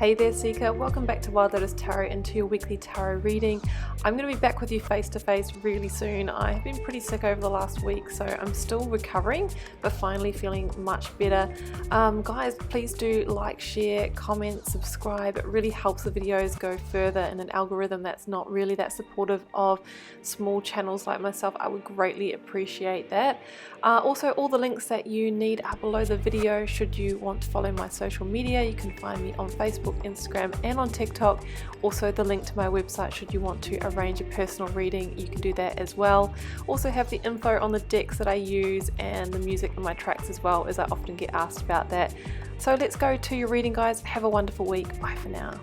Hey there Seeker, welcome back to Wild Lotus Tarot and to your weekly tarot reading. I'm going to be back with you face to face really soon. I have been pretty sick over the last week, so I'm still recovering but finally feeling much better. Guys, please do like, share, comment, subscribe. It really helps the videos go further in an algorithm that's not really that supportive of small channels like myself. I would greatly appreciate that. Also, all the links that you need are below the video should you want to follow my social media. You can find me on Facebook, Instagram and on TikTok. Also the link to my website should you want to arrange a personal reading, you can do that as well. Also have the info on the decks that I use and the music on my tracks as well, as I often get asked about that. So let's go to your reading, guys. Have a wonderful week. Bye for now.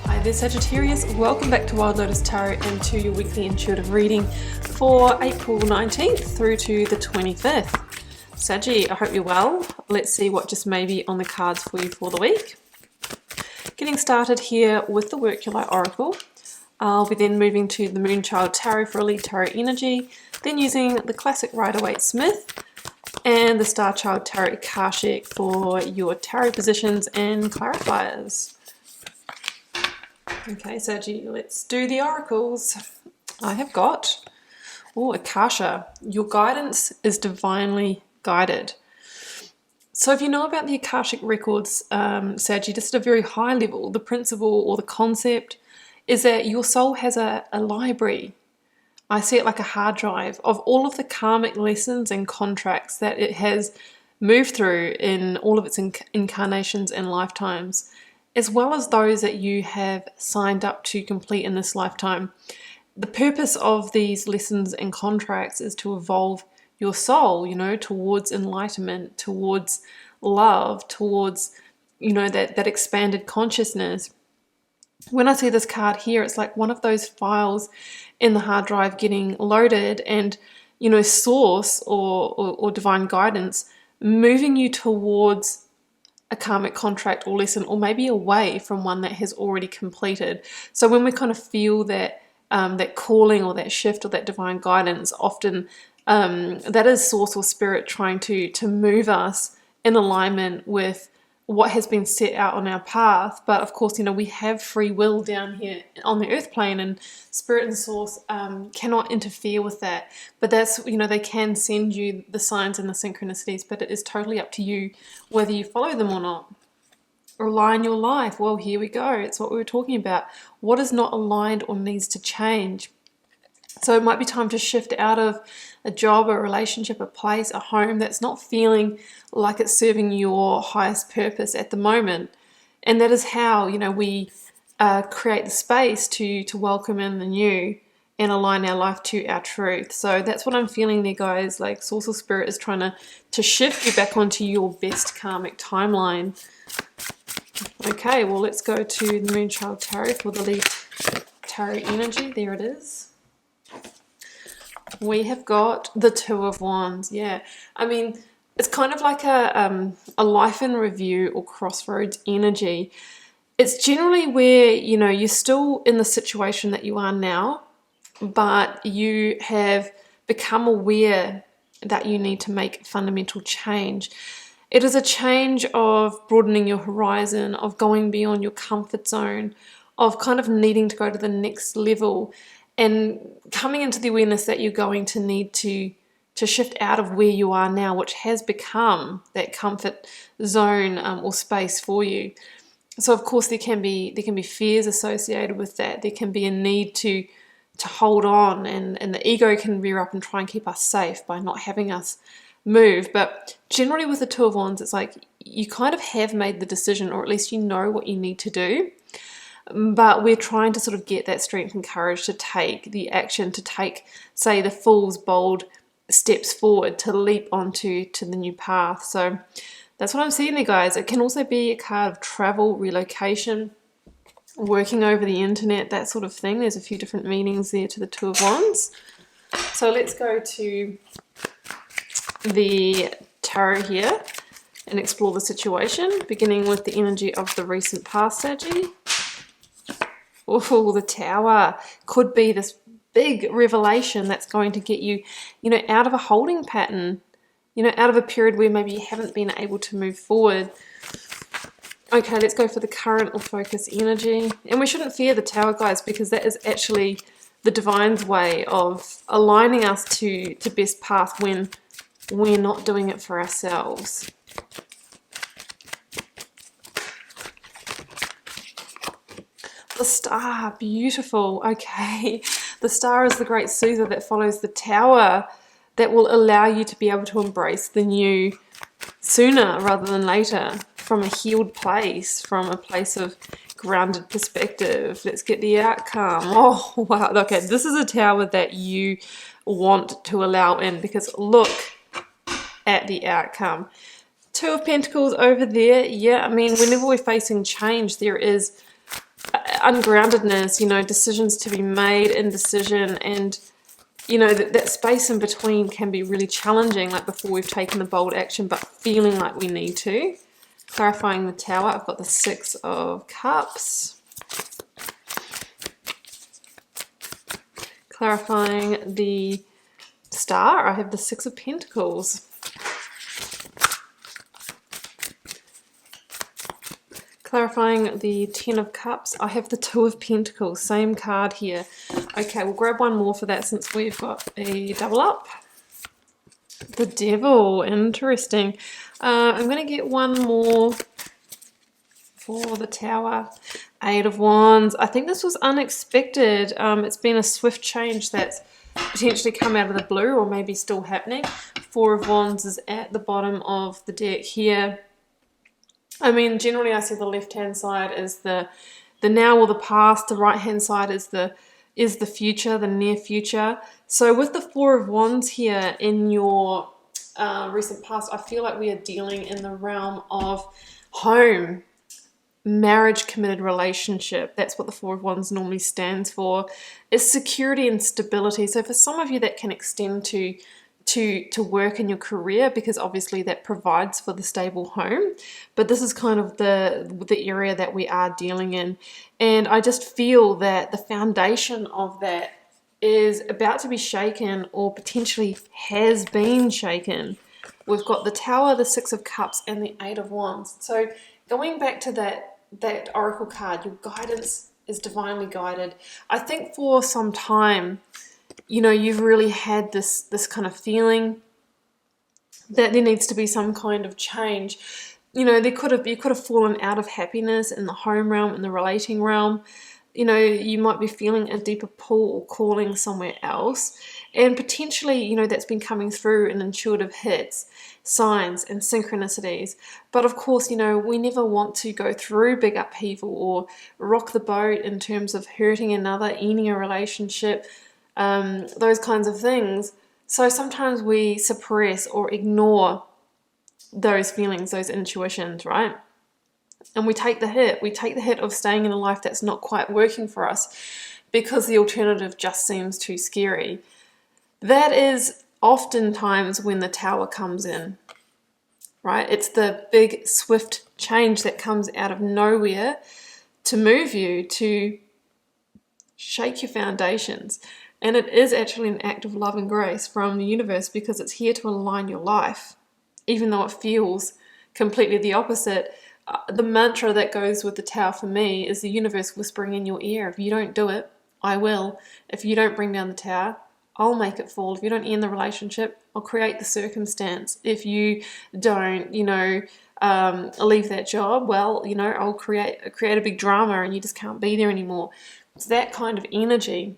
Hi there Sagittarius, welcome back to Wild Lotus Tarot and to your weekly intuitive reading for April 19th through to the 25th. Saggy, I hope you're well. Let's see what just may be on the cards for you for the week. Getting started here with the Work Your Light Oracle. I'll be then moving to the Moonchild Tarot for a lead tarot energy, then using the classic Rider-Waite-Smith and the Star Child Tarot Akashic for your tarot positions and clarifiers. Okay, Saggy, let's do the oracles. I have got, Akasha. Your guidance is divinely guided. So if you know about the Akashic records, Saggy, just at a very high level, the principle or the concept is that your soul has a library. I see it like a hard drive of all of the karmic lessons and contracts that it has moved through in all of its incarnations and lifetimes, as well as those that you have signed up to complete in this lifetime. The purpose of these lessons and contracts is to evolve your soul, towards enlightenment, towards love, towards, that expanded consciousness. When I see this card here, it's like one of those files in the hard drive getting loaded and, source or divine guidance moving you towards a karmic contract or lesson, or maybe away from one that has already completed. So when we kind of feel that that calling or that shift or that divine guidance, often that is source or spirit trying to move us in alignment with what has been set out on our path. But of course, we have free will down here on the earth plane, and spirit and source cannot interfere with that. But that's, they can send you the signs and the synchronicities, but it is totally up to you whether you follow them or not. Align your life. Well, here we go. It's what we were talking about. What is not aligned or needs to change? So it might be time to shift out of a job, a relationship, a place, a home that's not feeling like it's serving your highest purpose at the moment. And that is how, we create the space to welcome in the new and align our life to our truth. So that's what I'm feeling there, guys. Like source or spirit is trying to shift you back onto your best karmic timeline. Okay, well, let's go to the Moonchild Tarot for the lead tarot energy. There it is. We have got the Two of Wands. Yeah, I mean, it's kind of like a life in review or crossroads energy. It's generally where, you're still in the situation that you are now, but you have become aware that you need to make fundamental change. It is a change of broadening your horizon, of going beyond your comfort zone, of kind of needing to go to the next level and coming into the awareness that you're going to need to shift out of where you are now, which has become that comfort zone or space for you. So of course there can be fears associated with that. There can be a need to hold on, and the ego can rear up and try and keep us safe by not having us move. But generally with the Two of Wands, it's like you kind of have made the decision, or at least you know what you need to do, but we're trying to sort of get that strength and courage to take the action, to take, say, the fool's bold steps forward, to leap onto the new path. So that's what I'm seeing there, guys. It can also be a card of travel, relocation, working over the internet, that sort of thing. There's a few different meanings there to the Two of Wands. So let's go to the tarot here and explore the situation, beginning with the energy of the recent past, Saggy. Oh, the Tower could be this big revelation that's going to get you, out of a holding pattern out of a period where maybe you haven't been able to move forward. Okay, let's go for the current or focus energy. And we shouldn't fear the Tower, guys, because that is actually the Divine's way of aligning us to best path when we're not doing it for ourselves. The Star, beautiful. Okay, the Star is the great soother that follows the Tower, that will allow you to be able to embrace the new sooner rather than later, from a healed place, from a place of grounded perspective. Let's get the outcome. Oh, wow. Okay, this is a Tower that you want to allow in, because look at the outcome. Two of Pentacles over there. Yeah, I mean, whenever we're facing change, there is ungroundedness, decisions to be made, indecision, and that space in between can be really challenging, like before we've taken the bold action, but feeling like we need to. Clarifying the Tower, I've got the Six of Cups. Clarifying the Star, I have the Six of Pentacles. Clarifying the Ten of Cups, I have the Two of Pentacles, same card here. Okay, we'll grab one more for that since we've got a double up. The Devil, interesting. I'm going to get one more for the Tower. Eight of Wands. I think this was unexpected. It's been a swift change that's potentially come out of the blue, or maybe still happening. Four of Wands is at the bottom of the deck here. I mean, generally I see the left-hand side as the now or the past. The right-hand side is the future, the near future. So with the Four of Wands here in your recent past, I feel like we are dealing in the realm of home, marriage, committed relationship. That's what the Four of Wands normally stands for. It's security and stability. So for some of you, that can extend to work in your career, because obviously that provides for the stable home. But this is kind of the area that we are dealing in. And I just feel that the foundation of that is about to be shaken, or potentially has been shaken. We've got the Tower, the Six of Cups, and the Eight of Wands. So going back to that Oracle card, your guidance is divinely guided. I think for some time, you've really had this kind of feeling that there needs to be some kind of change. You could have fallen out of happiness in the home realm, in the relating realm. You might be feeling a deeper pull or calling somewhere else. And potentially, that's been coming through in intuitive hits, signs and synchronicities. But of course, we never want to go through big upheaval or rock the boat in terms of hurting another, ending a relationship, those kinds of things. So sometimes we suppress or ignore those feelings, those intuitions, right? And we take the hit. We take the hit of staying in a life that's not quite working for us because the alternative just seems too scary. That is oftentimes when the Tower comes in, right? It's the big, swift change that comes out of nowhere to move you, to shake your foundations. And it is actually an act of love and grace from the universe, because it's here to align your life, even though it feels completely the opposite. The mantra that goes with the Tower for me is the universe whispering in your ear, if you don't do it, I will. If you don't bring down the Tower, I'll make it fall. If you don't end the relationship, I'll create the circumstance. If you don't, leave that job, well, I'll create a big drama and you just can't be there anymore. It's that kind of energy.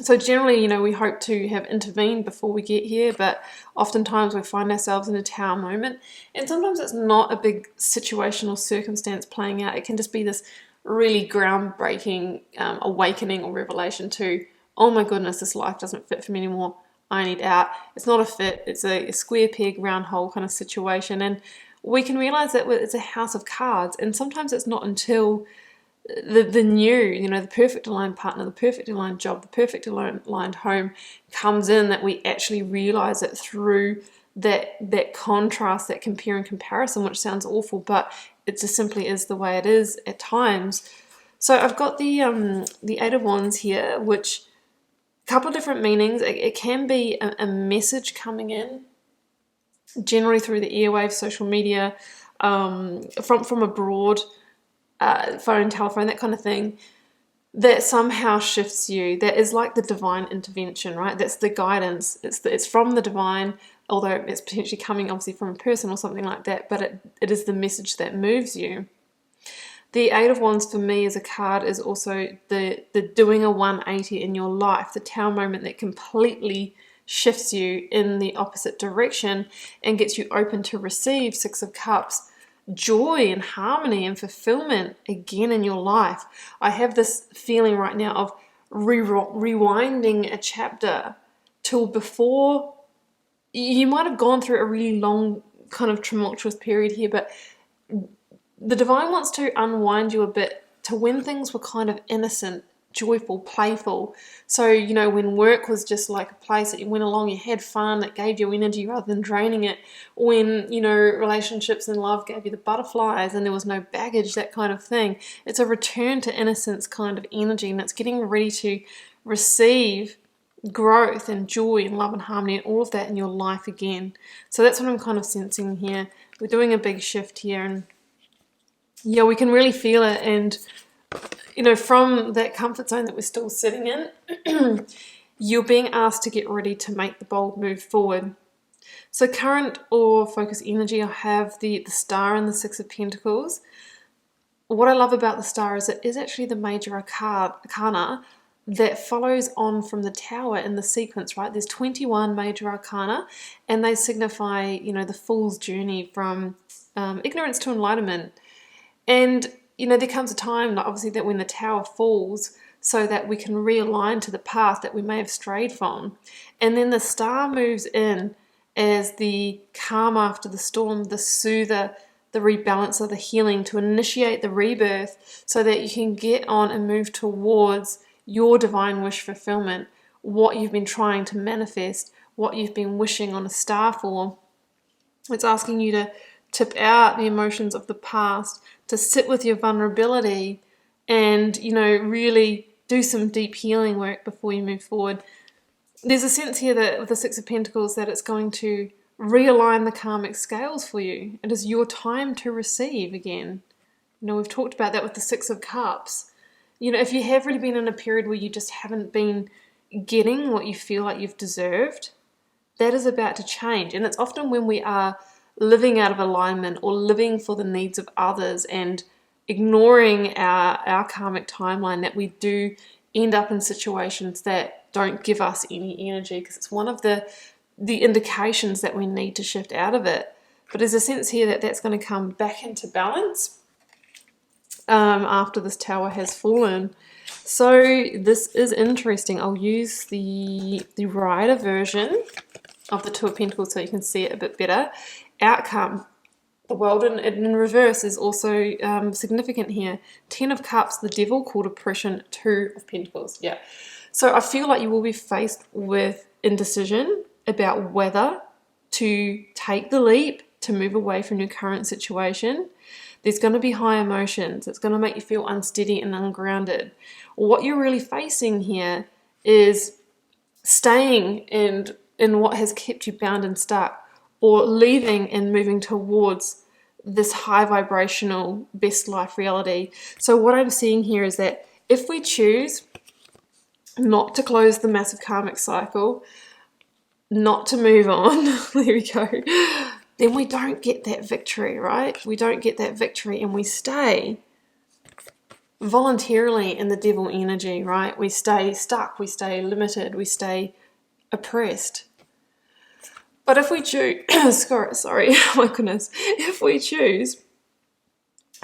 So generally, we hope to have intervened before we get here, but oftentimes we find ourselves in a Tower moment. And sometimes it's not a big situation or circumstance playing out. It can just be this really groundbreaking awakening or revelation to, oh my goodness, this life doesn't fit for me anymore. I need out. It's not a fit. It's a square peg, round hole kind of situation. And we can realize that it's a house of cards. And sometimes it's not until the new, the perfect aligned partner, the perfect aligned job, the perfect aligned home comes in that we actually realize it through that contrast, that compare and comparison, which sounds awful, but it just simply is the way it is at times. So I've got the Eight of Wands here, which a couple of different meanings. It can be a message coming in generally through the airwaves, social media, from abroad, phone, telephone, that kind of thing, that somehow shifts you. That is like the divine intervention, right? That's the guidance. It's from the divine, although it's potentially coming obviously from a person or something like that, but it is the message that moves you. The Eight of Wands for me as a card is also the doing a 180 in your life, the Tower moment that completely shifts you in the opposite direction and gets you open to receive. Six of Cups, joy and harmony and fulfillment again in your life. I have this feeling right now of rewinding a chapter till before. You might have gone through a really long kind of tumultuous period here, but the divine wants to unwind you a bit to when things were kind of innocent, joyful, playful. So, you know, when work was just like a place that you went along, you had fun, it gave you energy rather than draining it. When, you know, relationships and love gave you the butterflies and there was no baggage, that kind of thing. It's a return to innocence kind of energy, and it's getting ready to receive growth and joy and love and harmony and all of that in your life again. So that's what I'm kind of sensing here. We're doing a big shift here, and yeah, we can really feel it. And, you know, from that comfort zone that we're still sitting in, you're being asked to get ready to make the bold move forward. So current or focus energy, I have the Star and the Six of Pentacles. What I love about the Star is it is actually the major arcana that follows on from the Tower in the sequence, right? There's 21 major arcana, and they signify, you know, the Fool's journey from ignorance to enlightenment. And, you know, there comes a time, obviously, that when the Tower falls so that we can realign to the path that we may have strayed from. And then the Star moves in as the calm after the storm, the soother, the rebalancer, the healing, to initiate the rebirth so that you can get on and move towards your divine wish fulfillment, what you've been trying to manifest, what you've been wishing on a star for. It's asking you to tip out the emotions of the past, to sit with your vulnerability and, you know, really do some deep healing work before you move forward. There's a sense here that with the Six of Pentacles that it's going to realign the karmic scales for you. It is your time to receive again. You know, we've talked about that with the Six of Cups. You know, if you have really been in a period where you just haven't been getting what you feel like you've deserved, that is about to change. And it's often when we are living out of alignment or living for the needs of others and ignoring our karmic timeline that we do end up in situations that don't give us any energy, because it's one of the indications that we need to shift out of it. But there's a sense here that that's going to come back into balance after this Tower has fallen. So this is interesting. I'll use the Rider version of the Two of Pentacles so you can see it a bit better. Outcome. The World in reverse is also significant here. 10 of Cups, the Devil, called oppression. 2 of Pentacles. Yeah. So I feel like you will be faced with indecision about whether to take the leap to move away from your current situation. There's going to be high emotions. It's going to make you feel unsteady and ungrounded. What you're really facing here is staying in what has kept you bound and stuck, or leaving and moving towards this high vibrational best life reality. So what I'm seeing here is that if we choose not to close the massive karmic cycle, not to move on, there we go, then we don't get that victory, right? We don't get that victory, and we stay voluntarily in the devil energy, right? We stay stuck, we stay limited, we stay oppressed. But if we choose, sorry, my goodness, if we choose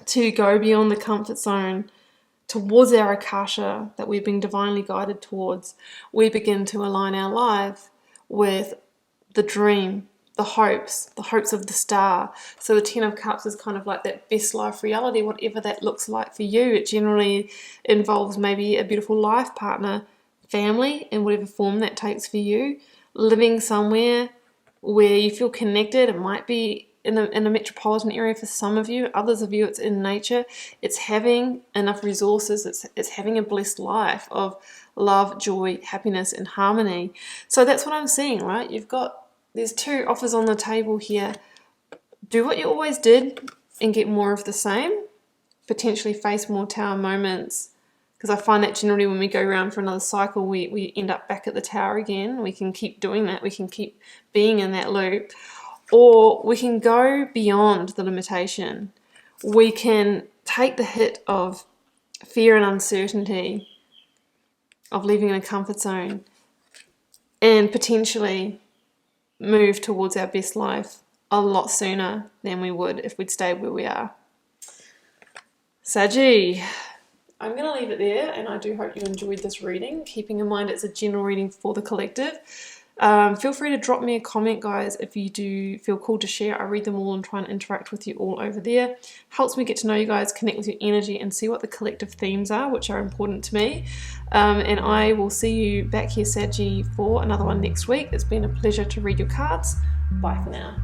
to go beyond the comfort zone towards our Akasha that we've been divinely guided towards, we begin to align our life with the dream, the hopes of the star. So the 10 of Cups is kind of like that best life reality, whatever that looks like for you. It generally involves maybe a beautiful life partner, family, in whatever form that takes for you, living somewhere where you feel connected. It might be in a metropolitan area for some of you. Others of you, it's in nature. It's having enough resources. It's having a blessed life of love, joy, happiness, and harmony. So that's what I'm seeing, right? You've got there's two offers on the table here. Do what you always did and get more of the same. Potentially face more tower moments, because I find that generally when we go around for another cycle, we end up back at the tower again. We can keep doing that. We can keep being in that loop. Or we can go beyond the limitation. We can take the hit of fear and uncertainty, of living in a comfort zone, and potentially move towards our best life a lot sooner than we would if we'd stayed where we are. Saggy, I'm going to leave it there, and I do hope you enjoyed this reading, keeping in mind it's a general reading for the collective. Feel free to drop me a comment, guys, if you do feel called to share. I read them all and try and interact with you all over there. Helps me get to know you guys, connect with your energy, and see what the collective themes are, which are important to me. And I will see you back here, Saggy, for another one next week. It's been a pleasure to read your cards. Bye for now.